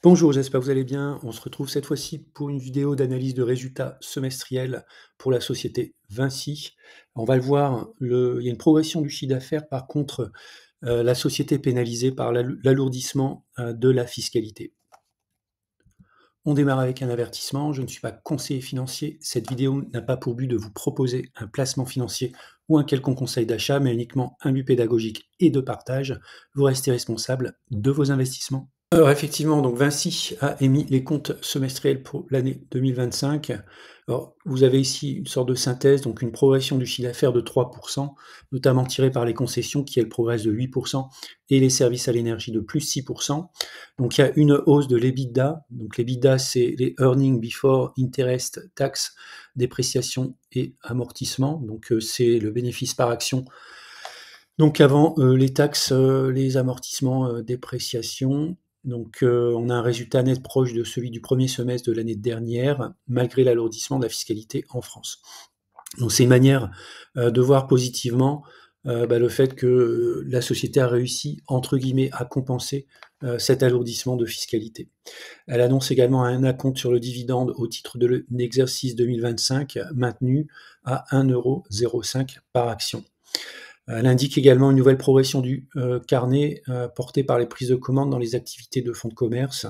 Bonjour, j'espère que vous allez bien. On se retrouve cette fois-ci pour une vidéo d'analyse de résultats semestriels pour la société Vinci. On va le voir, il y a une progression du chiffre d'affaires. Par contre, la société est pénalisée par l'alourdissement de la fiscalité. On démarre avec un avertissement. Je ne suis pas conseiller financier. Cette vidéo n'a pas pour but de vous proposer un placement financier ou un quelconque conseil d'achat, mais uniquement un but pédagogique et de partage. Vous restez responsable de vos investissements. Alors effectivement, donc Vinci a émis les comptes semestriels pour l'année 2025. Alors, vous avez ici une sorte de synthèse, donc une progression du chiffre d'affaires de 3%, notamment tirée par les concessions qui, elles, progressent de 8%, et les services à l'énergie de plus 6%. Donc il y a une hausse de l'EBITDA. Donc l'EBITDA, c'est les earnings before interest, taxes, dépréciation et amortissement. Donc c'est le bénéfice par action. Donc avant les taxes, les amortissements, dépréciation. Donc on a un résultat net proche de celui du premier semestre de l'année dernière, malgré l'alourdissement de la fiscalité en France. Donc c'est une manière de voir positivement le fait que la société a réussi, entre guillemets, à compenser cet alourdissement de fiscalité. Elle annonce également un acompte sur le dividende au titre de l'exercice 2025 maintenu à 1,05 € par action. Elle indique également une nouvelle progression du carnet portée par les prises de commandes dans les activités de fonds de commerce.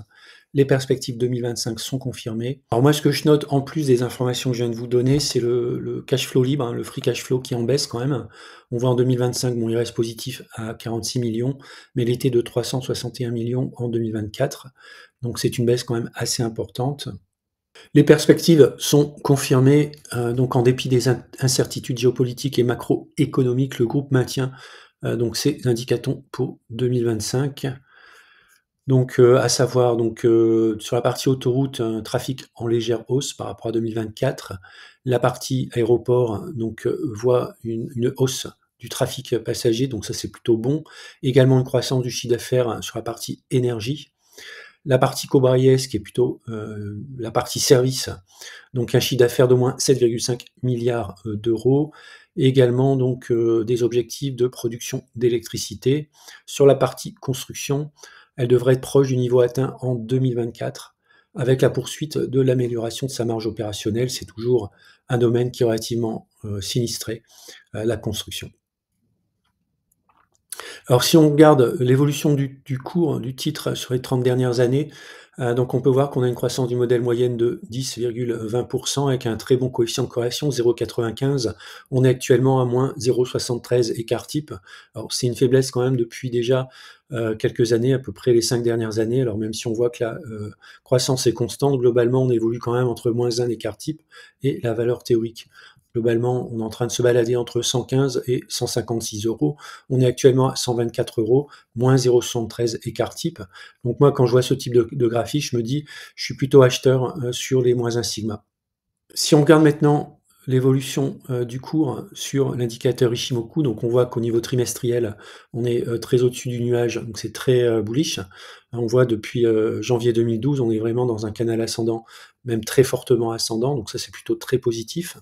Les perspectives 2025 sont confirmées. Alors moi, ce que je note en plus des informations que je viens de vous donner, c'est le cash flow libre, le free cash flow qui est en baisse quand même. On voit en 2025, bon, il reste positif à 46 millions, mais il était de 361 millions en 2024. Donc c'est une baisse quand même assez importante. Les perspectives sont confirmées, donc en dépit des incertitudes géopolitiques et macroéconomiques, le groupe maintient donc ses indicateurs pour 2025. Donc, à savoir donc, sur la partie autoroute, un trafic en légère hausse par rapport à 2024. La partie aéroport donc, voit une hausse du trafic passager, donc ça c'est plutôt bon. Également une croissance du chiffre d'affaires sur la partie énergie. La partie Cobraïes, qui est plutôt la partie service, donc un chiffre d'affaires d'au moins 7,5 milliards d'euros, et également donc des objectifs de production d'électricité. Sur la partie construction, elle devrait être proche du niveau atteint en 2024, avec la poursuite de l'amélioration de sa marge opérationnelle. C'est toujours un domaine qui est relativement sinistré, la construction. Alors si on regarde l'évolution du cours du titre sur les 30 dernières années, donc on peut voir qu'on a une croissance du modèle moyenne de 10,20 avec un très bon coefficient de correction, 0,95. On est actuellement à moins 0,73 écart type. Alors c'est une faiblesse quand même depuis déjà quelques années, à peu près les 5 dernières années. Alors même si on voit que la croissance est constante, globalement on évolue quand même entre moins 1 écart type et la valeur théorique. Globalement, on est en train de se balader entre 115 et 156 euros. On est actuellement à 124 euros, moins 0,73 écart type. Donc moi, quand je vois ce type de graphique, je me dis, je suis plutôt acheteur sur les moins 1 sigma. Si on regarde maintenant l'évolution du cours sur l'indicateur Ishimoku, donc on voit qu'au niveau trimestriel, on est très au-dessus du nuage, donc c'est très bullish. On voit depuis janvier 2012, on est vraiment dans un canal ascendant, même très fortement ascendant, donc ça c'est plutôt très positif.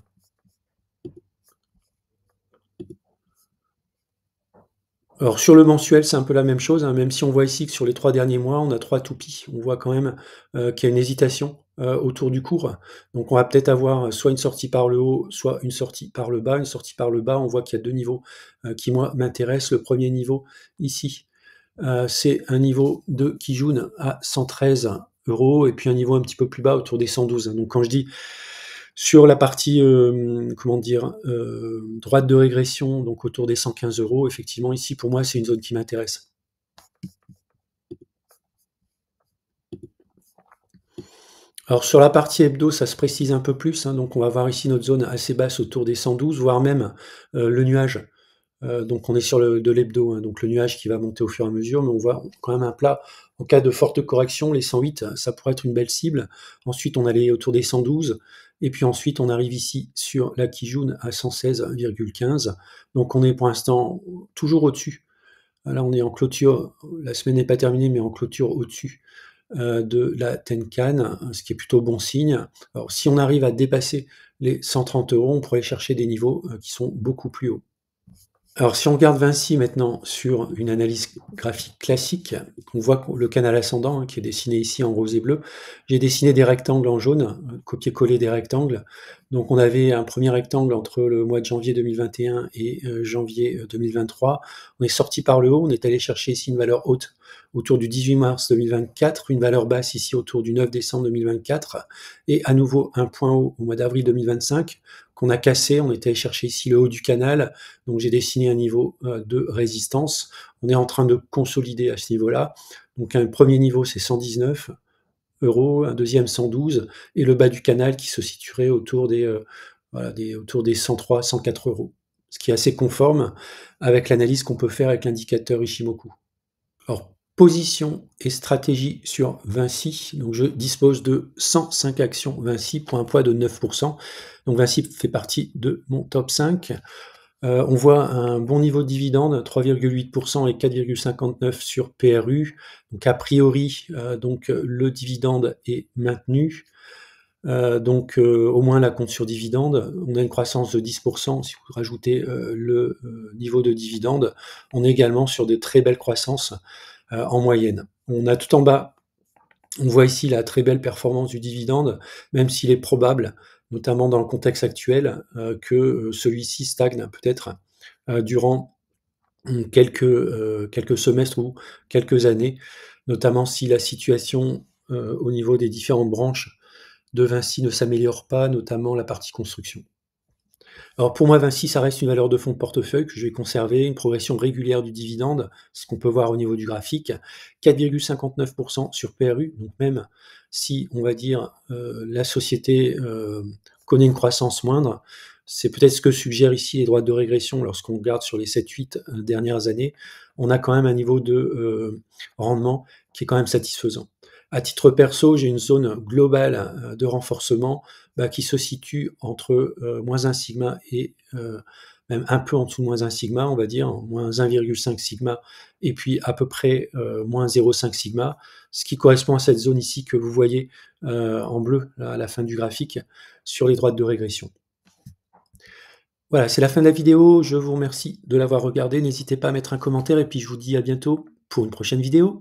Alors sur le mensuel, c'est un peu la même chose, même si on voit ici que sur les 3 derniers mois, on a 3 toupies. On voit quand même, qu'il y a une hésitation, autour du cours. Donc on va peut-être avoir soit une sortie par le haut, soit une sortie par le bas. Une sortie par le bas, on voit qu'il y a 2 niveaux, qui moi m'intéressent. Le premier niveau ici, c'est un niveau de Kijun à 113 € et puis un niveau un petit peu plus bas autour des 112. Donc quand je dis sur la partie, comment dire? Droite de régression, donc autour des 115 €, effectivement ici pour moi c'est une zone qui m'intéresse. Alors sur la partie hebdo, ça se précise un peu plus, donc on va voir ici notre zone assez basse autour des 112, voire même, le nuage. Donc on est sur de l'hebdo, donc le nuage qui va monter au fur et à mesure, mais on voit quand même un plat. En cas de forte correction, les 108, ça pourrait être une belle cible. Ensuite, on allait autour des 112, et puis ensuite on arrive ici sur la Kijun à 116,15. Donc on est pour l'instant toujours au-dessus. Là, on est en clôture, la semaine n'est pas terminée, mais en clôture au-dessus de la Tenkan, ce qui est plutôt bon signe. Alors si on arrive à dépasser les 130 €, on pourrait chercher des niveaux qui sont beaucoup plus hauts. Alors, si on regarde Vinci maintenant sur une analyse graphique classique, on voit que le canal ascendant, qui est dessiné ici en rose et bleu, j'ai dessiné des rectangles en jaune, copier-coller des rectangles. Donc on avait un premier rectangle entre le mois de janvier 2021 et janvier 2023. On est sorti par le haut, on est allé chercher ici une valeur haute autour du 18 mars 2024, une valeur basse ici autour du 9 décembre 2024, et à nouveau un point haut au mois d'avril 2025 qu'on a cassé. On est allé chercher ici le haut du canal, donc j'ai dessiné un niveau de résistance. On est en train de consolider à ce niveau-là. Donc un premier niveau, c'est 119 euros, un deuxième 112, et le bas du canal qui se situerait autour des, voilà, autour des 103, 104 euros. Ce qui est assez conforme avec l'analyse qu'on peut faire avec l'indicateur Ishimoku. Alors, position et stratégie sur Vinci. Donc, je dispose de 105 actions Vinci pour un poids de 9%. Donc, Vinci fait partie de mon top 5. On voit un bon niveau de dividende, 3,8% et 4,59 sur PRU. Donc a priori, le dividende est maintenu. Au moins la compte sur dividende, on a une croissance de 10%. Si vous rajoutez le niveau de dividende, on est également sur de très belles croissances en moyenne. On a tout en bas, on voit ici la très belle performance du dividende, même s'il est probable, notamment dans le contexte actuel, que celui-ci stagne peut-être durant quelques semestres ou quelques années, notamment si la situation au niveau des différentes branches de Vinci ne s'améliore pas, notamment la partie construction. Alors pour moi, Vinci, ça reste une valeur de fonds de portefeuille que je vais conserver, une progression régulière du dividende, ce qu'on peut voir au niveau du graphique, 4,59% sur PRU, donc même si, on va dire, la société connaît une croissance moindre, c'est peut-être ce que suggèrent ici les droites de régression lorsqu'on regarde sur les 7-8 dernières années, on a quand même un niveau de rendement qui est quand même satisfaisant. À titre perso, j'ai une zone globale de renforcement qui se situe entre moins 1 sigma et même un peu en dessous de moins 1 sigma, on va dire, moins 1,5 sigma, et puis à peu près moins 0,5 sigma, ce qui correspond à cette zone ici que vous voyez en bleu là, à la fin du graphique sur les droites de régression. Voilà, c'est la fin de la vidéo. Je vous remercie de l'avoir regardée. N'hésitez pas à mettre un commentaire et puis je vous dis à bientôt pour une prochaine vidéo.